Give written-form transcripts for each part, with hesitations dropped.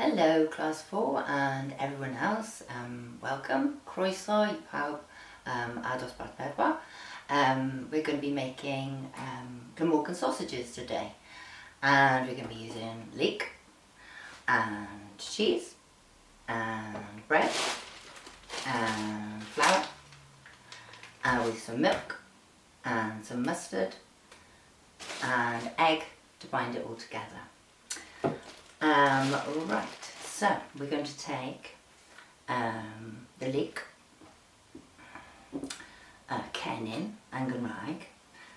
Hello Class 4 and everyone else, welcome, croeso I pawb a dosbarth pedwar. We're going to be making Glamorgan sausages today, and we're going to be using leek and cheese and bread and flour with some milk and some mustard and egg to bind it all together. Right, so we're going to take the leek, cennin and Gymraeg.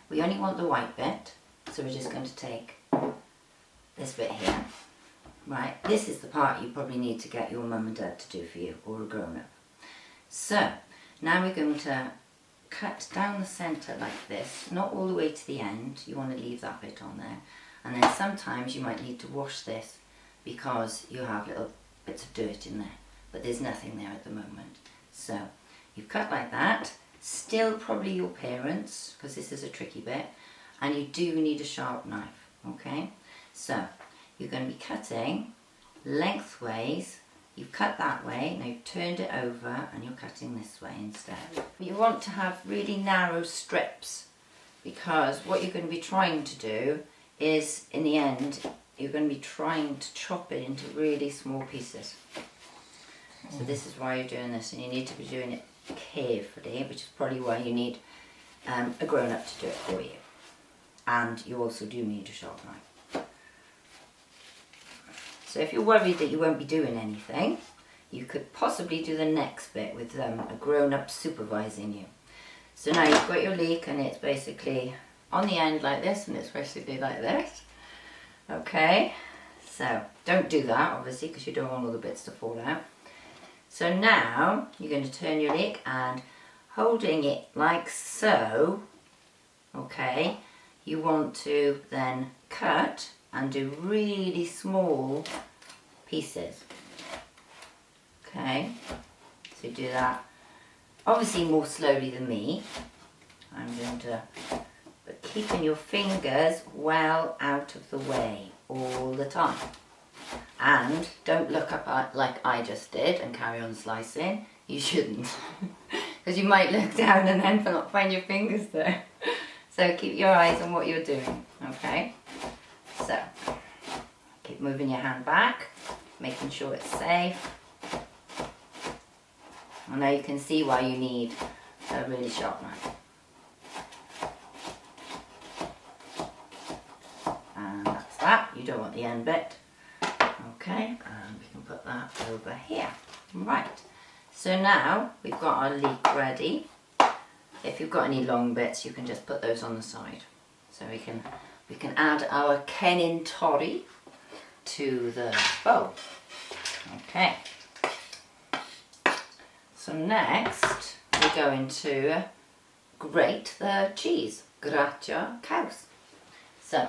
We only want the white bit, so we're just going to take this bit here. Right, this is the part you probably need to get your mum and dad to do for you, or a grown-up. So, now we're going to cut down the centre like this, not all the way to the end. You want to leave that bit on there. And then sometimes you might need to wash this because you have little bits of dirt in there, but there's nothing there at the moment. So you've cut like that, still probably your parents, because this is a tricky bit, and you do need a sharp knife, okay? So you're going to be cutting lengthways. You've cut that way, now you've turned it over and you're cutting this way instead. You want to have really narrow strips, because what you're going to be trying to do is, in the end, you're going to be trying to chop it into really small pieces. So this is why you're doing this, and you need to be doing it carefully, which is probably why you need a grown-up to do it for you. And you also do need a sharp knife. So if you're worried that you won't be doing anything, you could possibly do the next bit with a grown-up supervising you. So now you've got your leek, and it's basically on the end like this, and it's basically like this. Okay, so don't do that obviously, because you don't want all the bits to fall out. So now you're going to turn your leek, and holding it like so, okay, you want to then cut and do really small pieces. Okay, so do that obviously more slowly than me. I'm going to, but keeping your fingers well out of the way all the time. And don't look up like I just did and carry on slicing. You shouldn't, because you might look down and then not find your fingers there. So keep your eyes on what you're doing, okay? So keep moving your hand back, making sure it's safe. And now you can see why you need a really sharp knife. And that's that. You don't want the end bit. Okay, and we can put that over here. Right, so now we've got our leek ready. If you've got any long bits, you can just put those on the side. So we can add our cennin torri to the bowl. Okay. So next we're going to grate the cheese, gratio caws. So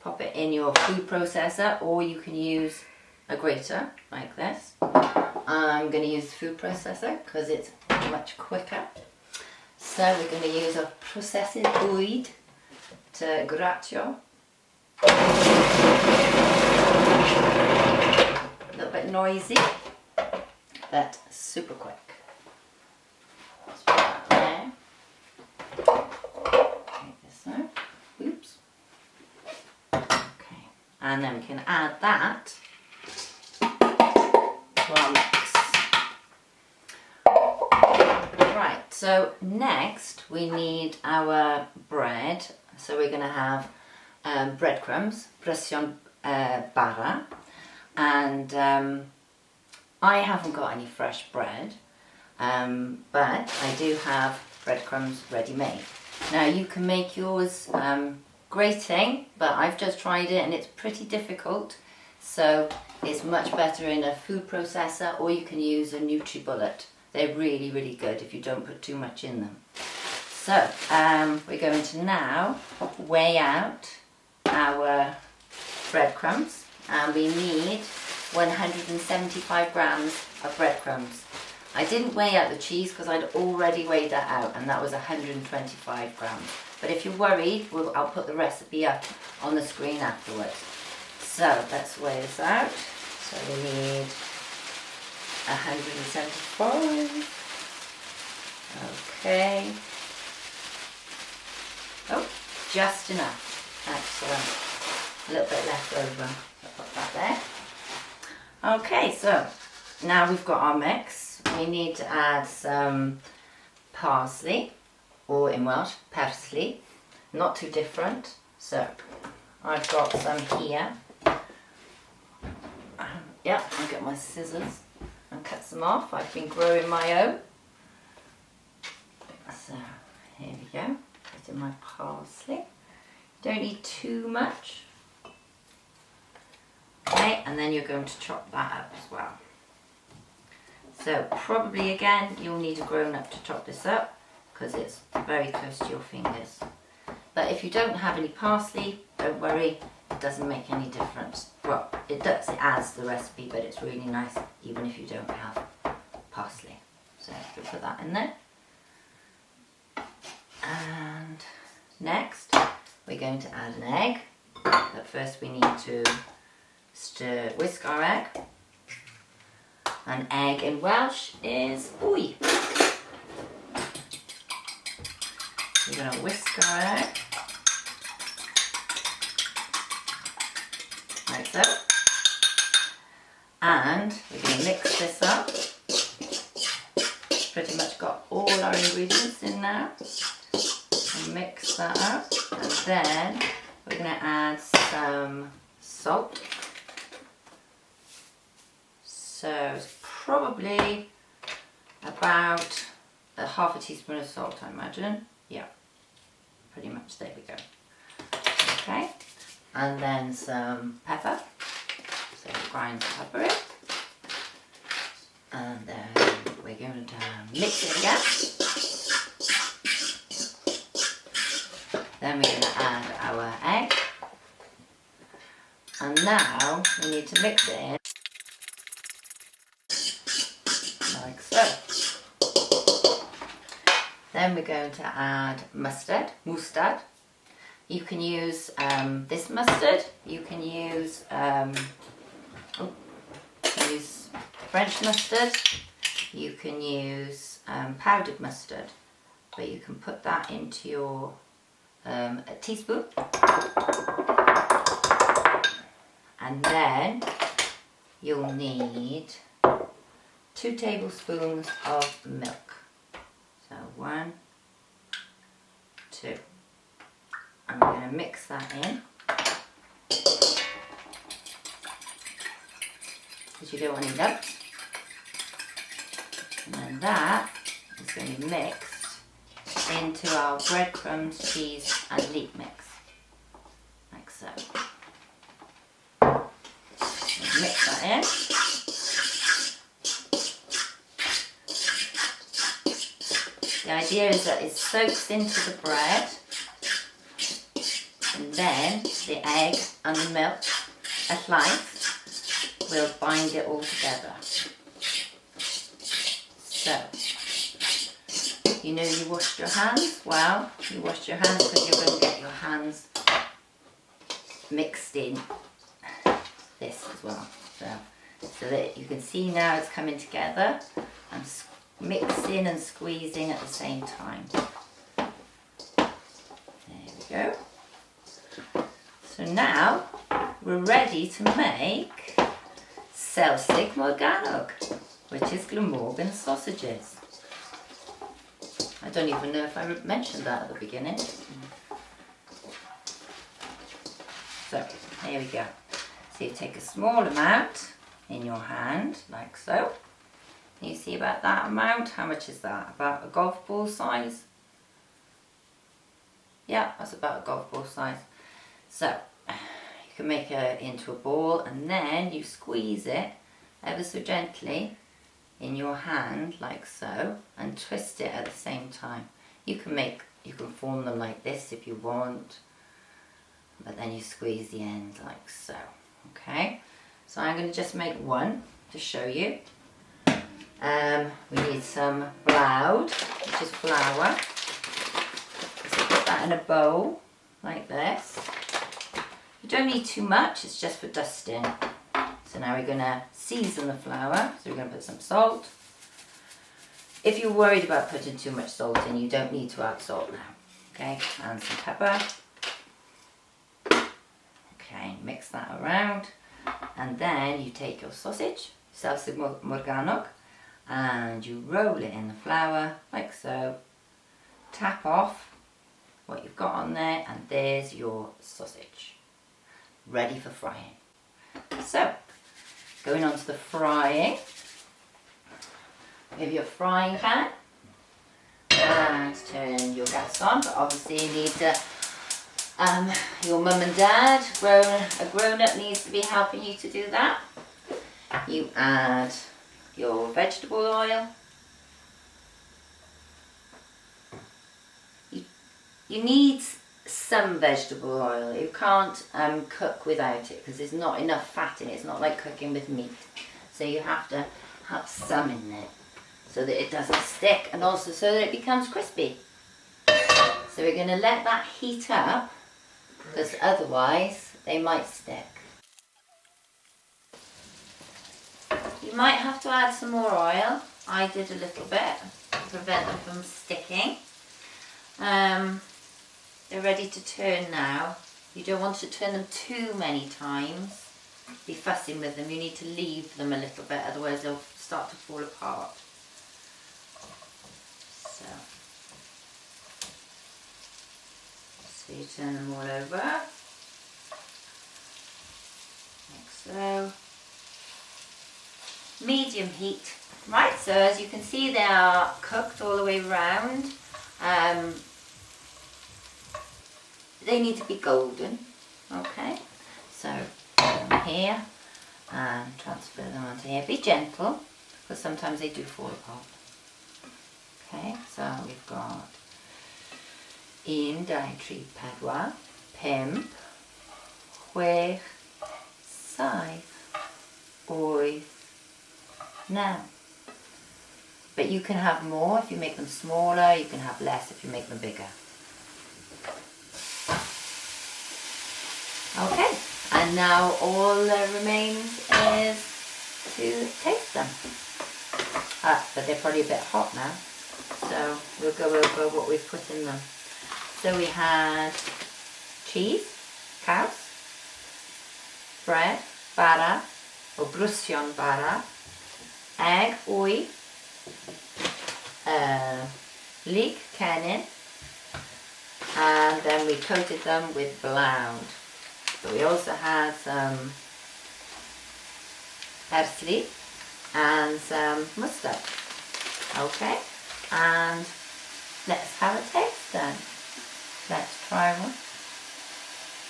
pop it in your food processor, or you can use a grater like this. I'm going to use the food processor because it's much quicker. So we're going to use a processed bwyd to gratio. A little bit noisy, but super quick. Let's put that there. Take this out. Oops. Okay. And then we can add that to our mix. Right, so next we need our bread. So we're going to have breadcrumbs, pression bara, and I haven't got any fresh bread, but I do have breadcrumbs ready-made. Now you can make yours grating, but I've just tried it and it's pretty difficult, so it's much better in a food processor, or you can use a NutriBullet. They're really, really good if you don't put too much in them. So we're going to now weigh out our breadcrumbs, and we need 175 grams of breadcrumbs. I didn't weigh out the cheese because I'd already weighed that out, and that was 125 grams. But if you're worried, I'll put the recipe up on the screen afterwards. So let's weigh this out. So we need 175. Okay. Oh, just enough. Excellent. A little bit left over. I'll put that there. Okay, so now we've got our mix. We need to add some parsley, or in Welsh, parsley. Not too different. So I've got some here. Yeah, I'll get my scissors and cut some off. I've been growing my own. So here we go. Put in my parsley. Don't need too much. Okay, and then you're going to chop that up as well. So probably again you'll need a grown-up to chop this up because it's very close to your fingers. But if you don't have any parsley, don't worry, it doesn't make any difference. Well, it does, it adds to the recipe, but it's really nice even if you don't have parsley. So we'll put that in there. And next we're going to add an egg. But first we need to whisk our egg. An egg in Welsh is wy. We're going to whisk our egg. Like so. And we're going to mix this up. Pretty much got all our ingredients in now. And mix that up. And then we're going to add some salt. So it's probably about half a teaspoon of salt, I imagine. Yeah, pretty much, there we go. Okay, and then some pepper. So grind the pepper in. And then we're going to mix it again. Then we're going to add our egg. And now we need to mix it in. Like so. Then we're going to add mustard. You can use this mustard. You can use French mustard. You can use powdered mustard, but you can put that into your a teaspoon, and then you'll need 2 tablespoons of milk. So 1, 2. I'm going to mix that in because you don't want any lumps. And then that is going to be mixed into our breadcrumbs, cheese and leek mix. Like so. Mix that in. The idea is that it soaks into the bread, and then the egg and the milk at life will bind it all together. So, you know you washed your hands? Well, you washed your hands because you're going to get your hands mixed in this as well. So that you can see now it's coming together. I'm mixing and squeezing at the same time. There we go. So now we're ready to make Welsh Glamorgan, which is Glamorgan sausages. I don't even know if I mentioned that at the beginning. So here we go. So you take a small amount in your hand, like so. You see about that amount? How much is that? About a golf ball size? Yeah, that's about a golf ball size. So, you can make it into a ball and then you squeeze it ever so gently in your hand, like so, and twist it at the same time. You can form them like this if you want, but then you squeeze the end like so. Okay, so I'm going to just make one to show you. We need some blowd, which is flour. So put that in a bowl like this. You don't need too much, it's just for dusting. So So now we're going to season the flour. So we're going to put some salt. If you're worried about putting too much salt in, you don't need to add salt now. Okay, and some pepper. Okay, mix that around. And then you take your sausage, Sausages Morgannwg, and you roll it in the flour like so. Tap off what you've got on there, and there's your sausage ready for frying. So going on to the frying, with your frying pan, and turn your gas on, but obviously you need to your mum and dad, a grown-up needs to be helping you to do that. You add your vegetable oil. You need some vegetable oil. You can't cook without it because there's not enough fat in it. It's not like cooking with meat. So you have to have some in there so that it doesn't stick, and also so that it becomes crispy. So we're going to let that heat up, because otherwise they might stick. You might have to add some more oil. I did a little bit to prevent them from sticking. They're ready to turn now. You don't want to turn them too many times. Be fussing with them. You need to leave them a little bit, otherwise they'll start to fall apart. So you turn them all over, like so. Medium heat. Right, so as you can see they are cooked all the way around. They need to be golden. Okay, so put them here and transfer them onto here. Be gentle, because sometimes they do fall apart. Okay, so we've got 1, 2, 3, 4, 5, 6, 7, 8, 9. But you can have more if you make them smaller, you can have less if you make them bigger. Okay, and now all that remains is to taste them. But they're probably a bit hot now, so we'll go over what we've put in them. So we had cheese, caws, bread, bara, or brwsion bara, egg, wy, leek, cennin, and then we coated them with blound. So we also had some parsley and some mustard. Okay, and let's have a taste then. Let's try one.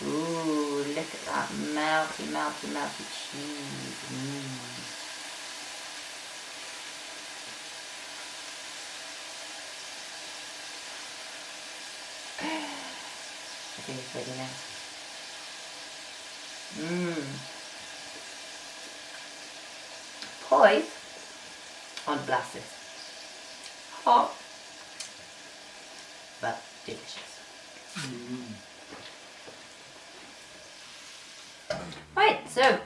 Ooh, look at that melty, melty, melty cheese. I think it's really nice. Poise on blasus. Hot, but delicious. Right, so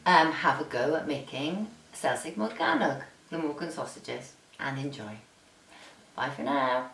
have a go at making Sausages Glamorgan Sausages and enjoy. Bye for now.